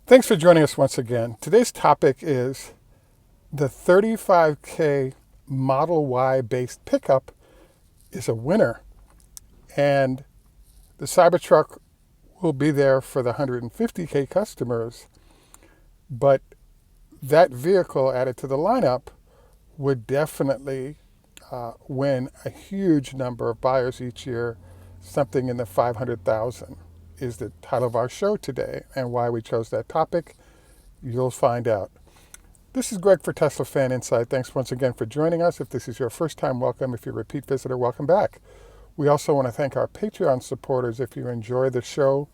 Thanks for joining us once again. Today's topic is the 35K Model Y based pickup is a winner. And the Cybertruck will be there for the 150K customers, but that vehicle added to the lineup would definitely win a huge number of buyers each year. Something in the 500,000 is the title of our show today, and why we chose that topic, you'll find out. This is Greg for Teslafaninsight. Thanks once again for joining us. If this is your first time, welcome. If you're a repeat visitor, welcome back. We also want to thank our Patreon supporters. If you enjoy the show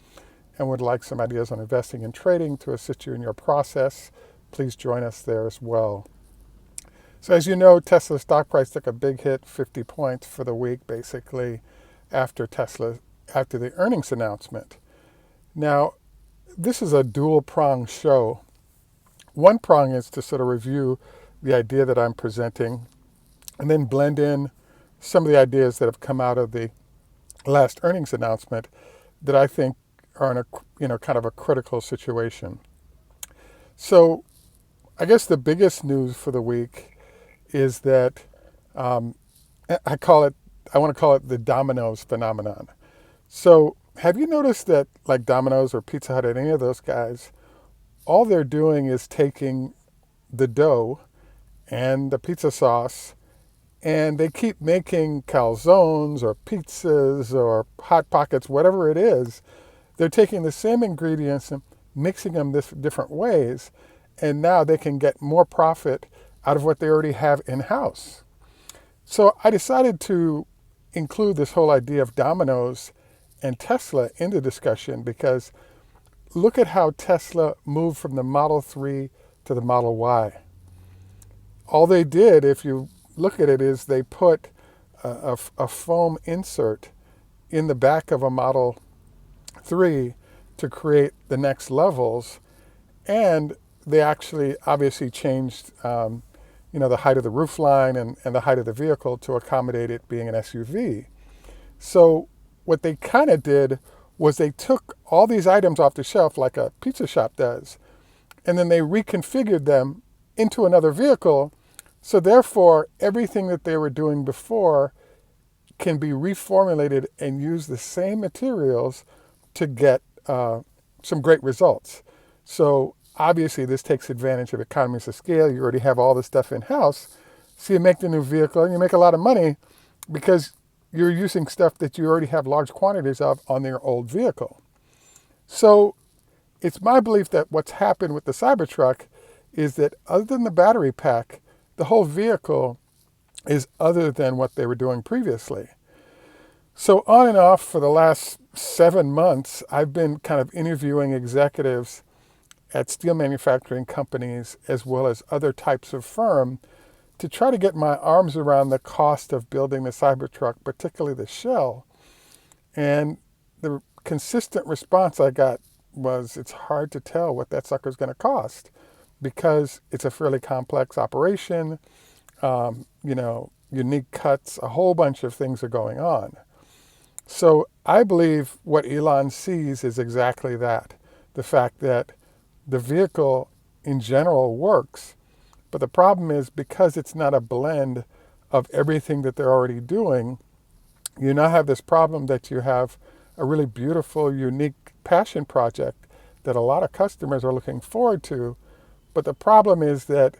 and would like some ideas on investing and trading to assist you in your process, please join us there as well. So as you know, Tesla's stock price took a big hit, 50 points for the week, basically, after the earnings announcement. Now, this is a dual-pronged show. One prong is to sort of review the idea that I'm presenting and then blend in some of the ideas that have come out of the last earnings announcement that I think are in a kind of a critical situation. So I guess the biggest news for the week is that I want to call it the Domino's phenomenon. So have you noticed that like Domino's or Pizza Hut or any of those guys, all they're doing is taking the dough and the pizza sauce, and they keep making calzones or pizzas or Hot Pockets, whatever it is. They're taking the same ingredients and mixing them different ways, and now they can get more profit out of what they already have in-house. So I decided to include this whole idea of Domino's and Tesla in the discussion, because look at how Tesla moved from the Model 3 to the Model Y. All they did, if you look at it, is they put a foam insert in the back of a Model 3 to create the next levels, and they actually obviously changed the height of the roofline and the height of the vehicle to accommodate it being an SUV. So what they kind of did was they took all these items off the shelf like a pizza shop does, and then they reconfigured them into another vehicle. So therefore, everything that they were doing before can be reformulated and use the same materials to get some great results. So obviously, this takes advantage of economies of scale. You already have all this stuff in-house. So you make the new vehicle and you make a lot of money because you're using stuff that you already have large quantities of on your old vehicle. So it's my belief that what's happened with the Cybertruck is that other than the battery pack, the whole vehicle is other than what they were doing previously. So on and off for the last 7 months, I've been kind of interviewing executives at steel manufacturing companies as well as other types of firm to try to get my arms around the cost of building the Cybertruck, particularly the shell. And the consistent response I got was it's hard to tell what that sucker's going to cost because it's a fairly complex operation, unique cuts, a whole bunch of things are going on. So I believe what Elon sees is exactly that, the fact that the vehicle in general works, but the problem is because it's not a blend of everything that they're already doing, you now have this problem that you have a really beautiful, unique passion project that a lot of customers are looking forward to. But the problem is that,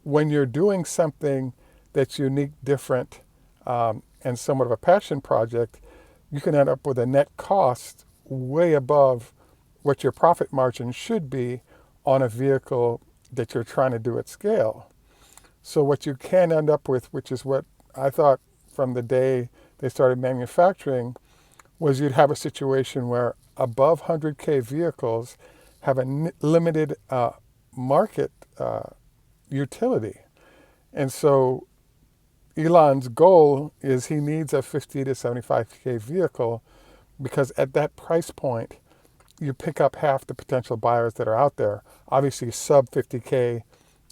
when you're doing something that's unique, different, and somewhat of a passion project, you can end up with a net cost way above what your profit margin should be on a vehicle that you're trying to do at scale. So what you can end up with, which is what I thought from the day they started manufacturing, was you'd have a situation where above 100K vehicles have a limited market utility. And so Elon's goal is he needs a 50 to 75K vehicle because at that price point, you pick up half the potential buyers that are out there. Obviously, sub 50K,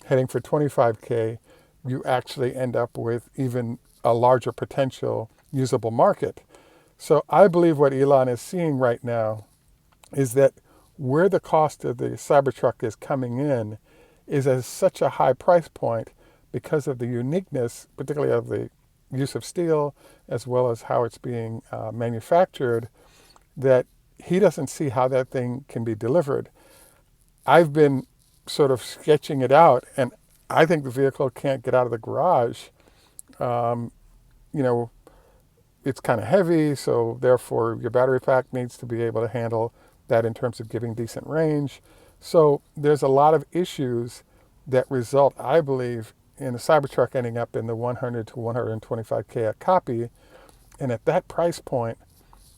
heading for 25K, you actually end up with even a larger potential usable market. So I believe what Elon is seeing right now is that where the cost of the Cybertruck is coming in is at such a high price point because of the uniqueness, particularly of the use of steel, as well as how it's being manufactured, that he doesn't see how that thing can be delivered. I've been sort of sketching it out, and I think the vehicle can't get out of the garage. You know, it's kind of heavy, so therefore your battery pack needs to be able to handle that in terms of giving decent range. So there's a lot of issues that result, I believe, in a Cybertruck ending up in the 100 to 125K a copy. And at that price point,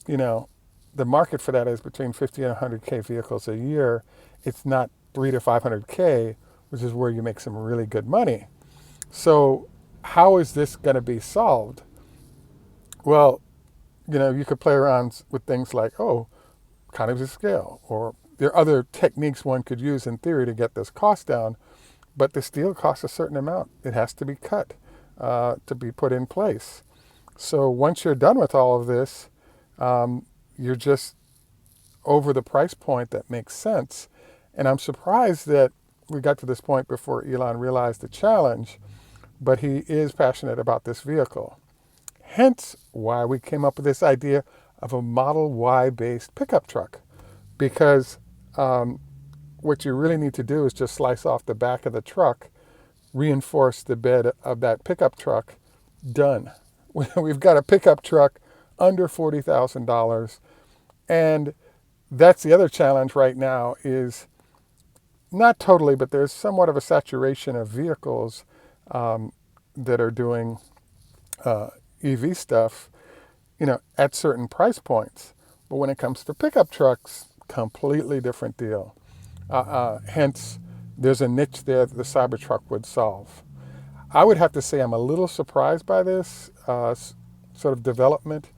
you know, the market for that is between 50 and 100K vehicles a year. It's not 3 to 500K, which is where you make some really good money. So how is this going to be solved? Well, you know, you could play around with things like, economies of scale, or there are other techniques one could use in theory to get this cost down, but the steel costs a certain amount. It has to be cut to be put in place. So once you're done with all of this, you're just over the price point that makes sense. And I'm surprised that we got to this point before Elon realized the challenge, but he is passionate about this vehicle. Hence why we came up with this idea of a Model Y based pickup truck, because what you really need to do is just slice off the back of the truck, reinforce the bed of that pickup truck, done. We've got a pickup truck under $40,000. And that's the other challenge right now is not totally, but there's somewhat of a saturation of vehicles that are doing EV stuff, you know, at certain price points. But when it comes to pickup trucks, completely different deal. Hence, there's a niche there that the Cybertruck would solve. I would have to say I'm a little surprised by this sort of development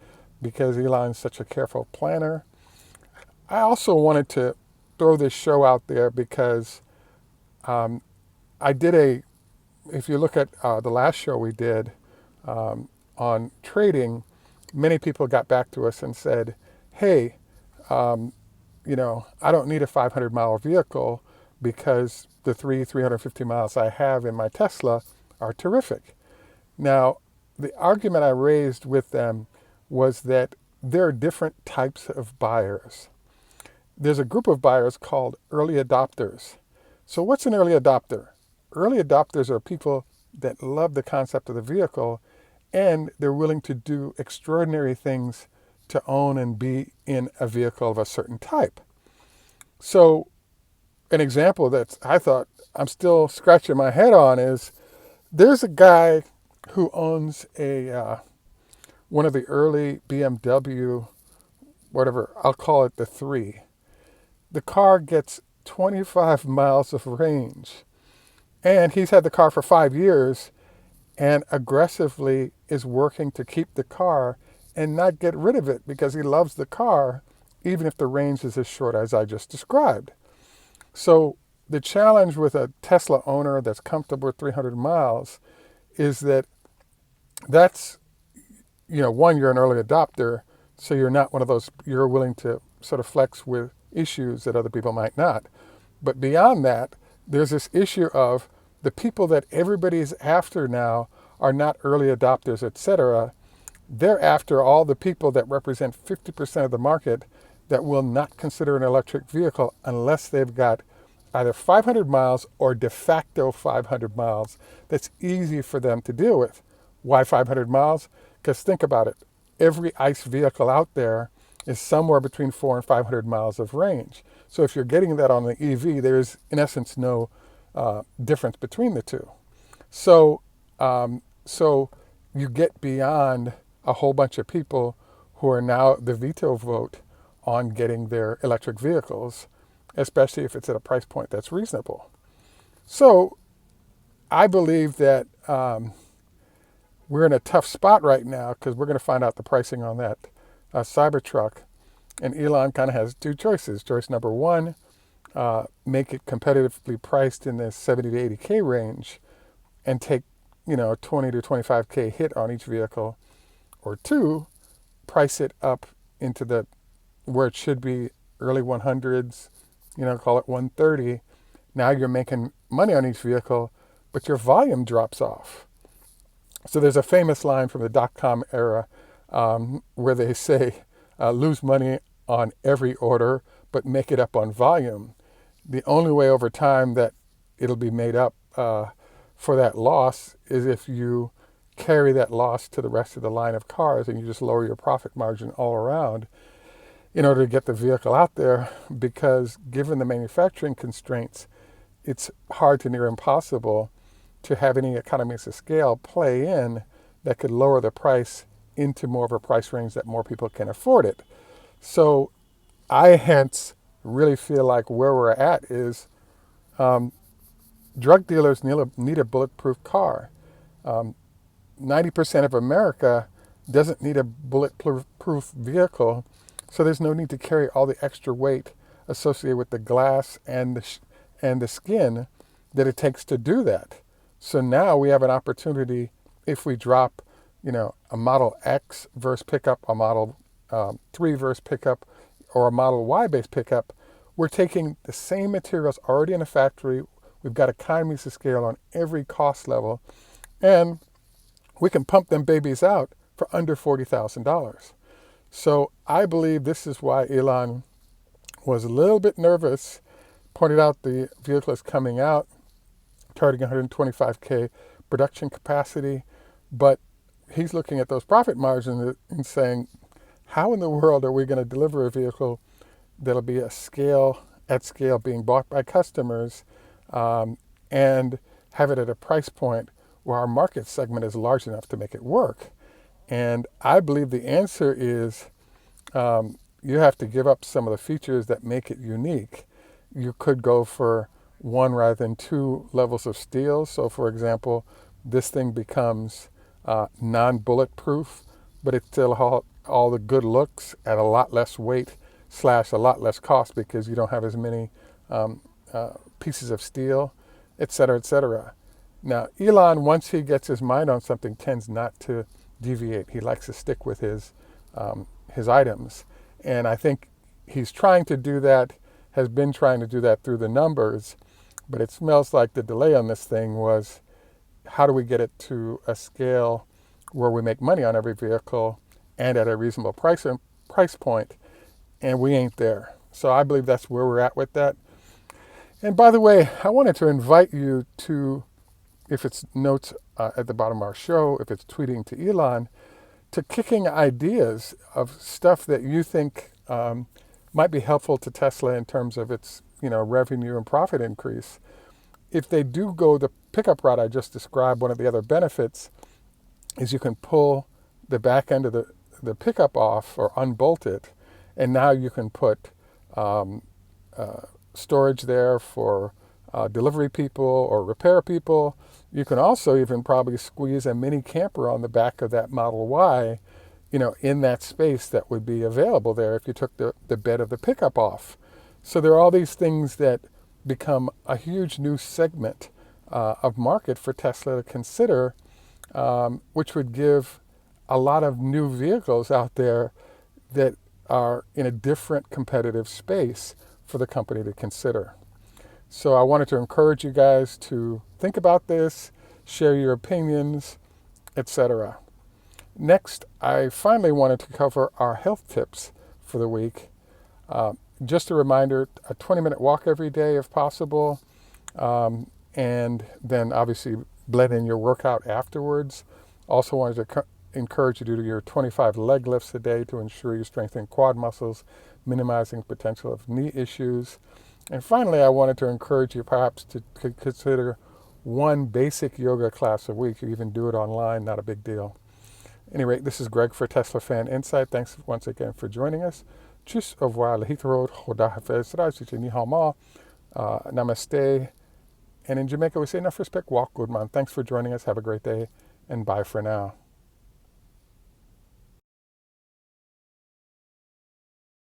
because Elon's such a careful planner. I also wanted to throw this show out there because I did if you look at the last show we did on trading, many people got back to us and said, hey, you know, I don't need a 500-mile vehicle because the 350 miles I have in my Tesla are terrific. Now, the argument I raised with them was that there are different types of buyers. There's a group of buyers called early adopters. So what's an early adopter? Early adopters are people that love the concept of the vehicle and they're willing to do extraordinary things to own and be in a vehicle of a certain type. So an example that I thought I'm still scratching my head on is there's a guy who owns one of the early BMW, whatever, I'll call it the 3. The car gets 25 miles of range. And he's had the car for 5 years and aggressively is working to keep the car and not get rid of it because he loves the car, even if the range is as short as I just described. So the challenge with a Tesla owner that's comfortable with 300 miles is that's, you know, one, you're an early adopter, so you're not one of those, you're willing to sort of flex with issues that other people might not. But beyond that, there's this issue of the people that everybody's after now are not early adopters, etc. They're after all the people that represent 50% of the market that will not consider an electric vehicle unless they've got either 500 miles or de facto 500 miles that's easy for them to deal with. Why 500 miles? Because think about it. Every ICE vehicle out there is somewhere between 400 and 500 miles of range. So if you're getting that on the EV, there's in essence no difference between the two. So you get beyond a whole bunch of people who are now the veto vote on getting their electric vehicles, especially if it's at a price point that's reasonable. So I believe that we're in a tough spot right now because we're going to find out the pricing on that Cybertruck. And Elon kind of has two choices. Choice number one, make it competitively priced in the 70 to 80K range and take, 20 to 25K hit on each vehicle. Or two, price it up into where it should be, early 100s, call it 130. Now you're making money on each vehicle, but your volume drops off. So there's a famous line from the dot-com era where they say, lose money on every order, but make it up on volume. The only way over time that it'll be made up for that loss is if you carry that loss to the rest of the line of cars and you just lower your profit margin all around in order to get the vehicle out there, because given the manufacturing constraints, it's hard to near impossible to have any economies of scale play in that could lower the price into more of a price range that more people can afford it. So I hence really feel like where we're at is drug dealers need a bulletproof car. 90% of America doesn't need a bulletproof vehicle, so there's no need to carry all the extra weight associated with the glass and the skin that it takes to do that. So now we have an opportunity, if we drop, a Model X versus pickup, a Model 3 versus pickup, or a Model Y based pickup, we're taking the same materials already in the factory. We've got economies of scale on every cost level, and we can pump them babies out for under $40,000. So I believe this is why Elon was a little bit nervous, pointed out the vehicle is coming out, targeting 125K production capacity, but he's looking at those profit margins and saying, how in the world are we going to deliver a vehicle that'll be at scale being bought by customers and have it at a price point where our market segment is large enough to make it work? And I believe the answer is you have to give up some of the features that make it unique. You could go for one rather than two levels of steel. So for example, this thing becomes non-bulletproof, but it still all the good looks at a lot less weight / a lot less cost because you don't have as many pieces of steel, et cetera, et cetera. Now, Elon, once he gets his mind on something, tends not to deviate. He likes to stick with his items. And I think he's trying to do that, has been trying to do that through the numbers, but it smells like the delay on this thing was, how do we get it to a scale where we make money on every vehicle and at a reasonable price point, and we ain't there. So I believe that's where we're at with that. And by the way, I wanted to invite you to, if it's notes at the bottom of our show, if it's tweeting to Elon, to kicking ideas of stuff that you think might be helpful to Tesla in terms of its revenue and profit increase. If they do go the pickup route I just described, one of the other benefits is you can pull the back end of the pickup off or unbolt it, and now you can put storage there for delivery people or repair people. You can also even probably squeeze a mini camper on the back of that Model Y, in that space that would be available there if you took the bed of the pickup off. So there are all these things that become a huge new segment of market for Tesla to consider, which would give a lot of new vehicles out there that are in a different competitive space for the company to consider. So I wanted to encourage you guys to think about this, share your opinions, etc. Next, I finally wanted to cover our health tips for the week. Just a reminder, a 20-minute walk every day if possible, and then obviously blend in your workout afterwards. Also wanted to encourage you to do your 25 leg lifts a day to ensure you strengthen quad muscles, minimizing potential of knee issues. And finally, I wanted to encourage you perhaps to consider one basic yoga class a week. You even do it online, not a big deal. Anyway, this is Greg for Teslafaninsight. Thanks once again for joining us. Tschüss, au revoir, lehitrod, khoda hafiz, rajit, ni hao ma, namaste. And in Jamaica, we say enough respect, walk good man. Thanks for joining us. Have a great day, and bye for now.